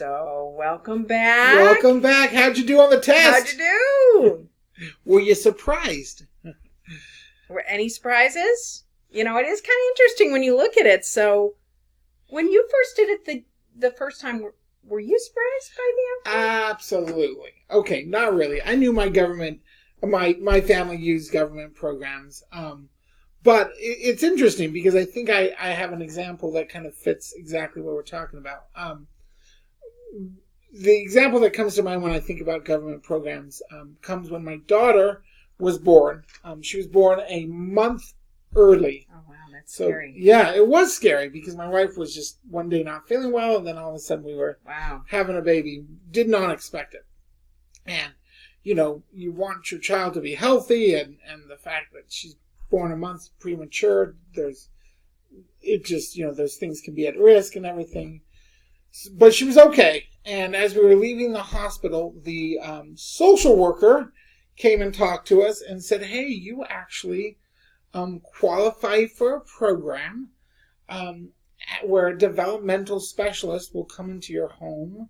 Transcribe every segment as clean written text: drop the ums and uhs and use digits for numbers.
So, welcome back. Welcome back. How'd you do on the test? How'd you do? Were you surprised? Were any surprises? You know, it is kind of interesting when you look at it. So, when you first did it the first time, were you surprised by the outcome? Absolutely. Okay, not really. I knew my family used government programs. But it's interesting because I think I have an example that kind of fits exactly what we're talking about. The example that comes to mind when I think about government programs comes when my daughter was born. She was born a month early. Oh, wow, that's scary. Yeah, it was scary because my wife was just one day not feeling well, and then all of a sudden we were having a baby. Did not expect it. And, you know, you want your child to be healthy, and the fact that she's born a month premature, those things can be at risk and everything. But she was okay. And as we were leaving the hospital, the social worker came and talked to us and said, hey, you actually qualify for a program where a developmental specialist will come into your home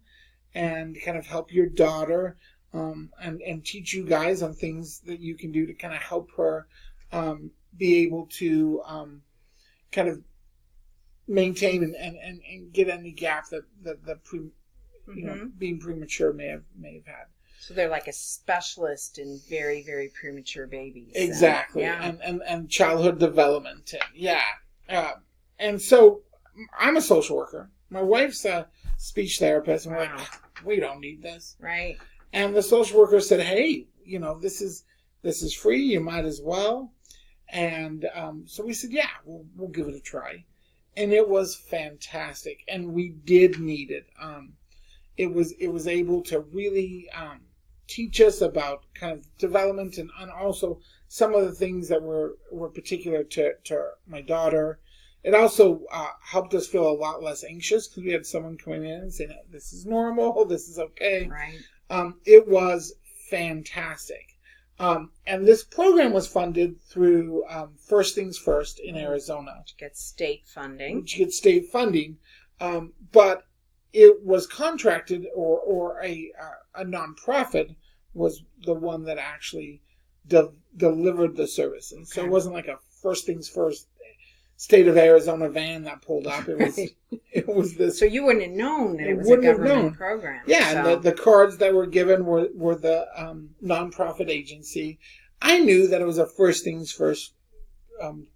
and kind of help your daughter and teach you guys on things that you can do to kind of help her be able to kind of maintain and get any gap that being premature may have had. So they're like a specialist in very, very premature babies. Exactly. And childhood development. And so I'm a social worker. My wife's a speech therapist. And we're like, we don't need this. Right. And the social worker said, hey, you know, this is free. You might as well. And so we said, yeah, we'll give it a try. And it was fantastic. And we did need it. It was able to really teach us about kind of development and also some of the things that were particular to my daughter. It also helped us feel a lot less anxious because we had someone coming in and saying, this is normal, this is okay. Right. It was fantastic. And this program was funded through First Things First in Arizona. Which gets state funding. But it was contracted or a nonprofit was the one that actually delivered the service. And so it wasn't like a First Things First state of Arizona van that pulled up. It was this. So you wouldn't have known that it was a government program. Yeah, and the cards that were given were the nonprofit agency. I knew that it was a First Things First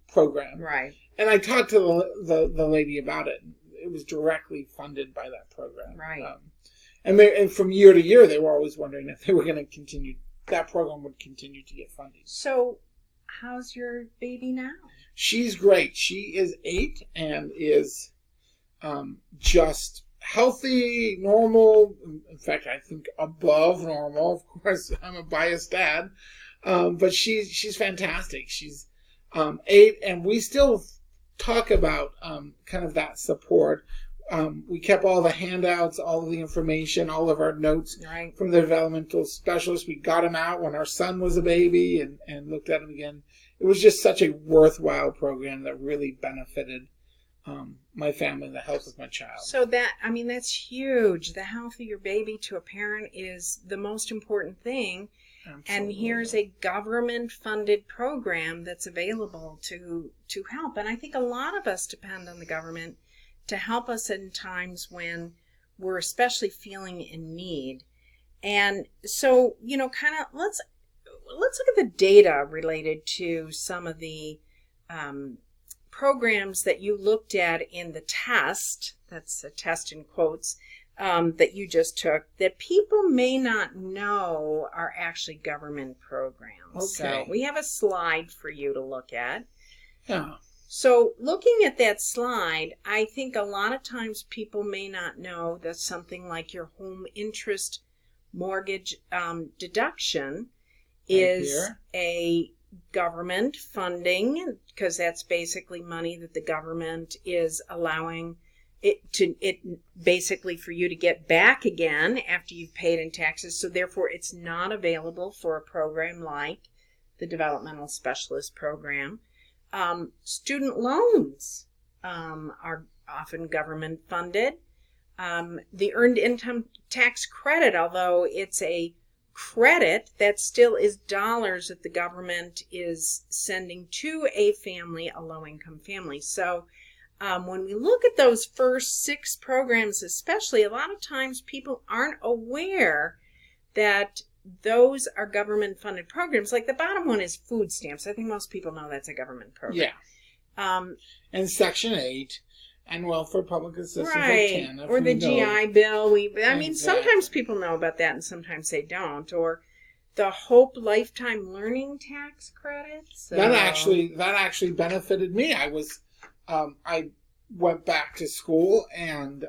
program. Right. And I talked to the lady about it. It was directly funded by that program. Right. And from year to year, they were always wondering if they were going to continue. That program would continue to get funding. So, how's your baby now? She's great. She is 8 and is just healthy, normal. In fact, I think above normal. Of course, I'm a biased dad, but she's fantastic. She's 8, and we still talk about kind of that support. We kept all the handouts, all of the information, all of our notes from the developmental specialist. We got them out when our son was a baby and looked at them again. It was just such a worthwhile program that really benefited my family and the health of my child. So that's huge. The health of your baby to a parent is the most important thing. Absolutely. And here's a government-funded program that's available to help. And I think a lot of us depend on the government to help us in times when we're especially feeling in need. And so, you know, kind of let's look at the data related to some of the programs that you looked at in the test. That's a test in quotes. That you just took that people may not know are actually government programs. Okay. So we have a slide for you to look at. Yeah. So looking at that slide, I think a lot of times people may not know that something like your home interest mortgage deduction is a government funding, because that's basically money that the government is allowing it basically for you to get back again after you've paid in taxes. So therefore it's not available for a program like the developmental specialist program. Student loans are often government funded. The earned income tax credit, although it's a credit, that still is dollars that the government is sending to a family, a low-income family. So when we look at those first 6 programs especially, a lot of times people aren't aware that those are government-funded programs. Like the bottom one is food stamps. I think most people know that's a government program. Yeah. And Section 8 and welfare public assistance right. like TANF. Or the GI Bill. I mean, Exactly. sometimes people know about that and sometimes they don't. Or the Hope Lifetime Learning Tax Credits. That actually benefited me. I went back to school and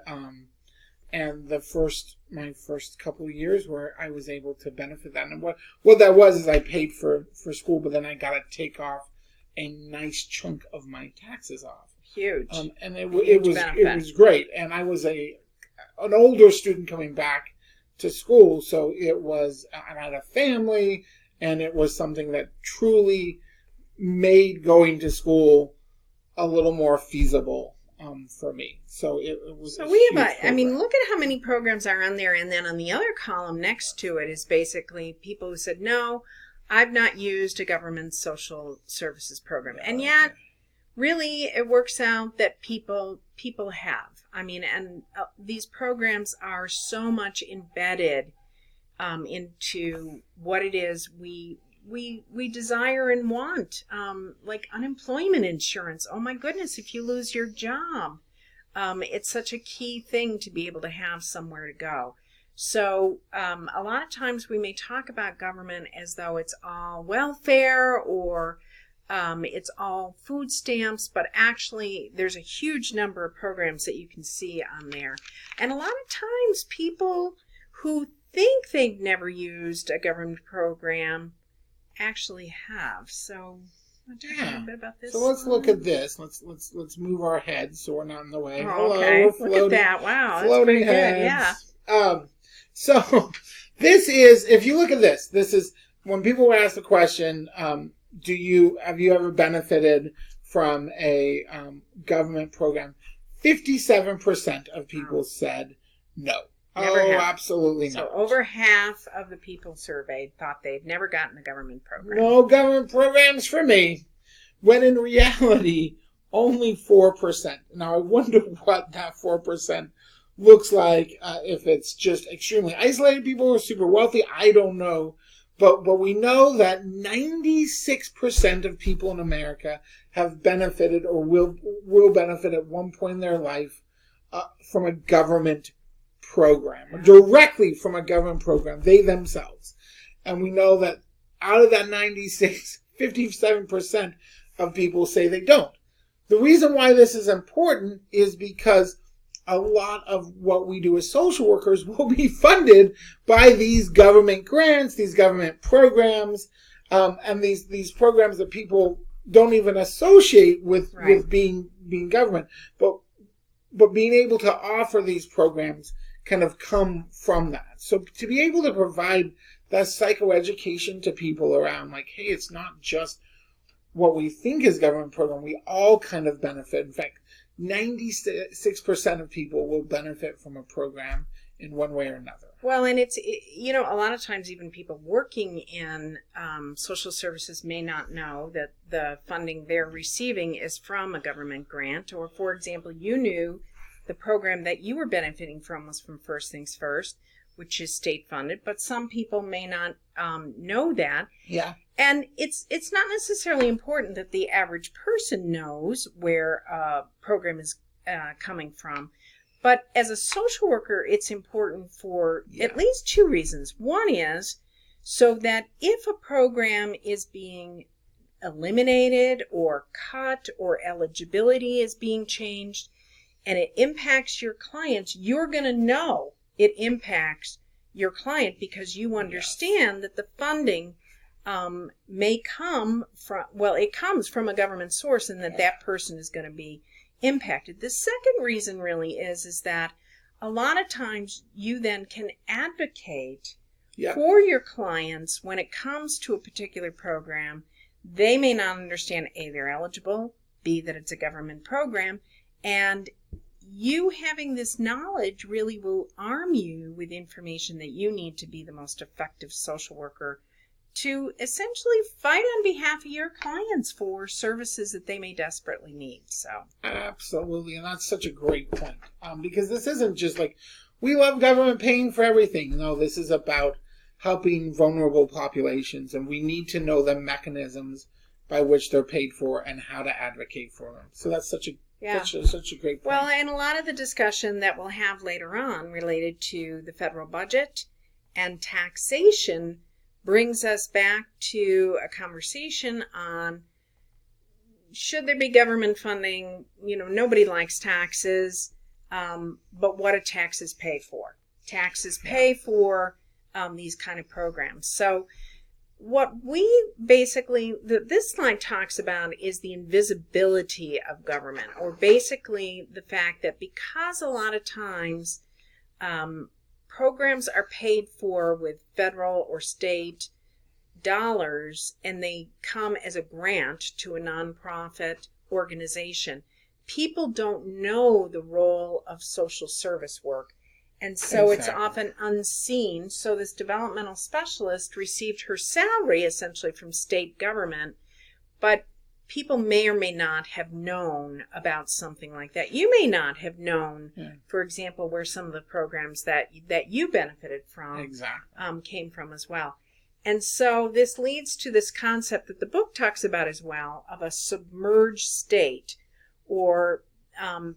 my first couple of years where I was able to benefit that. And what that was is I paid for school, but then I got to take off a nice chunk of my taxes off. Huge. And it was great. And I was an older student coming back to school, so I had a family, and it was something that truly made going to school a little more feasible for me. So it was. So we have look at how many programs are on there, and then on the other column next to it is basically people who said, no, I've not used a government social services program, and yet really it works out that people have. I mean, and these programs are so much embedded into what it is we desire and want, like unemployment insurance. Oh my goodness, if you lose your job, it's such a key thing to be able to have somewhere to go. So a lot of times we may talk about government as though it's all welfare or it's all food stamps, but actually there's a huge number of programs that you can see on there. And a lot of times people who think they've never used a government program actually have. So want to talk a bit about this? So let's look at this. Let's move our heads so we're not in the way. Oh, okay. Look at that. Wow, that's floating pretty heads. good. Yeah. So this is, if you look at this is when people ask the question, have you ever benefited from a government program? 57% of people said no. Never have. Absolutely not. So over half of the people surveyed thought they'd never gotten a government program. No government programs for me. When in reality, only 4%. Now I wonder what that 4% looks like, if it's just extremely isolated people who are super wealthy. I don't know. But we know that 96% of people in America have benefited or will benefit at one point in their life from a government program, directly from a government program, they themselves. And we know that out of that 96, 57% of people say they don't. The reason why this is important is because a lot of what we do as social workers will be funded by these government grants, these government programs, and these programs that people don't even associate with being government. But being able to offer these programs kind of come from that. So to be able to provide that psychoeducation to people around, like, hey, it's not just what we think is government program. We all kind of benefit. In fact, 96% of people will benefit from a program in one way or another. Well, and it's, a lot of times even people working in social services may not know that the funding they're receiving is from a government grant. Or, for example, you knew the program that you were benefiting from was from First Things First, which is state funded, but some people may not know that. Yeah. And it's not necessarily important that the average person knows where a program is coming from. But as a social worker, it's important for at least 2 reasons. One is so that if a program is being eliminated or cut or eligibility is being changed and it impacts your clients, you're going to know it impacts your client because you understand that the funding may come from, it comes from a government source and that person is going to be impacted. The second reason really is that a lot of times you then can advocate for your clients when it comes to a particular program. They may not understand A, they're eligible, B, that it's a government program, and you having this knowledge really will arm you with information that you need to be the most effective social worker to essentially fight on behalf of your clients for services that they may desperately need. So absolutely, and that's such a great point, because this isn't just like we love government paying for everything. No, this is about helping vulnerable populations, and we need to know the mechanisms by which they're paid for and how to advocate for them. So that's such a great point. Well, and a lot of the discussion that we'll have later on related to the federal budget and taxation brings us back to a conversation on should there be government funding. Nobody likes taxes, but what do taxes pay for? Taxes pay for these kind of programs. So what we basically, this slide talks about is the invisibility of government, or basically the fact that because a lot of times programs are paid for with federal or state dollars and they come as a grant to a nonprofit organization, people don't know the role of social service work. And so It's often unseen. So this developmental specialist received her salary essentially from state government, but people may or may not have known about something like that. You may not have known, for example, where some of the programs that you benefited from came from as well. And so this leads to this concept that the book talks about as well of a submerged state, or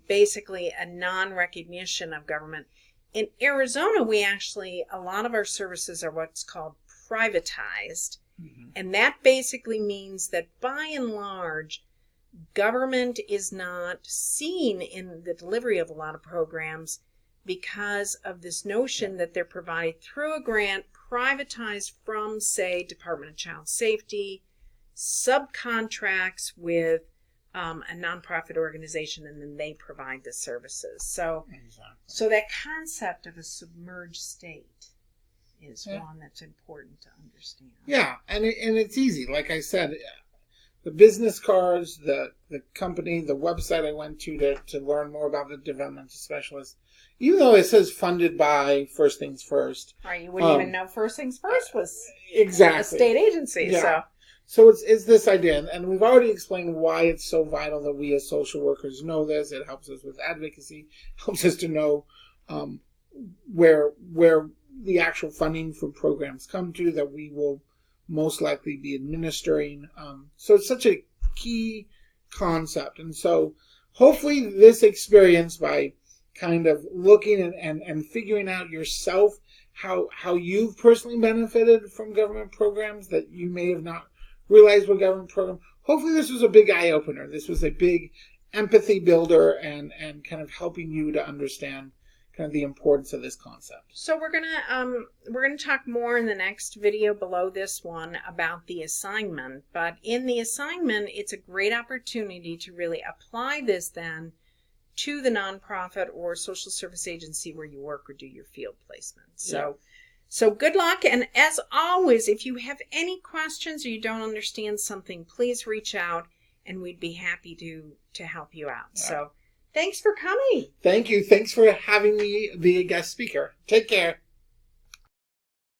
basically a non-recognition of government. In Arizona, a lot of our services are what's called privatized. Mm-hmm. And that basically means that by and large, government is not seen in the delivery of a lot of programs because of this notion that they're provided through a grant, privatized from, say, Department of Child Safety, subcontracts with a nonprofit organization, and then they provide the services. So that concept of a submerged state is one that's important to understand. Yeah, and it's easy. Like I said, the business cards, the company, the website I went to learn more about the developmental specialist, even though it says funded by First Things First. Right, you wouldn't even know First Things First was a state agency. Yeah. So it's this idea, and we've already explained why it's so vital that we as social workers know this. It helps us with advocacy, helps us to know where the actual funding for programs come to that we will most likely be administering. So it's such a key concept. And so hopefully this experience, by kind of looking and figuring out yourself how you've personally benefited from government programs that you may have not realized were government programs, hopefully this was a big eye-opener. This was a big empathy builder and kind of helping you to understand kind of the importance of this concept. So we're gonna talk more in the next video below this one about the assignment. But in the assignment, it's a great opportunity to really apply this then to the nonprofit or social service agency where you work or do your field placement. So good luck, and as always, if you have any questions or you don't understand something, please reach out and we'd be happy to help you out. Yeah. So thanks for coming. Thank you. Thanks for having me be a guest speaker. Take care.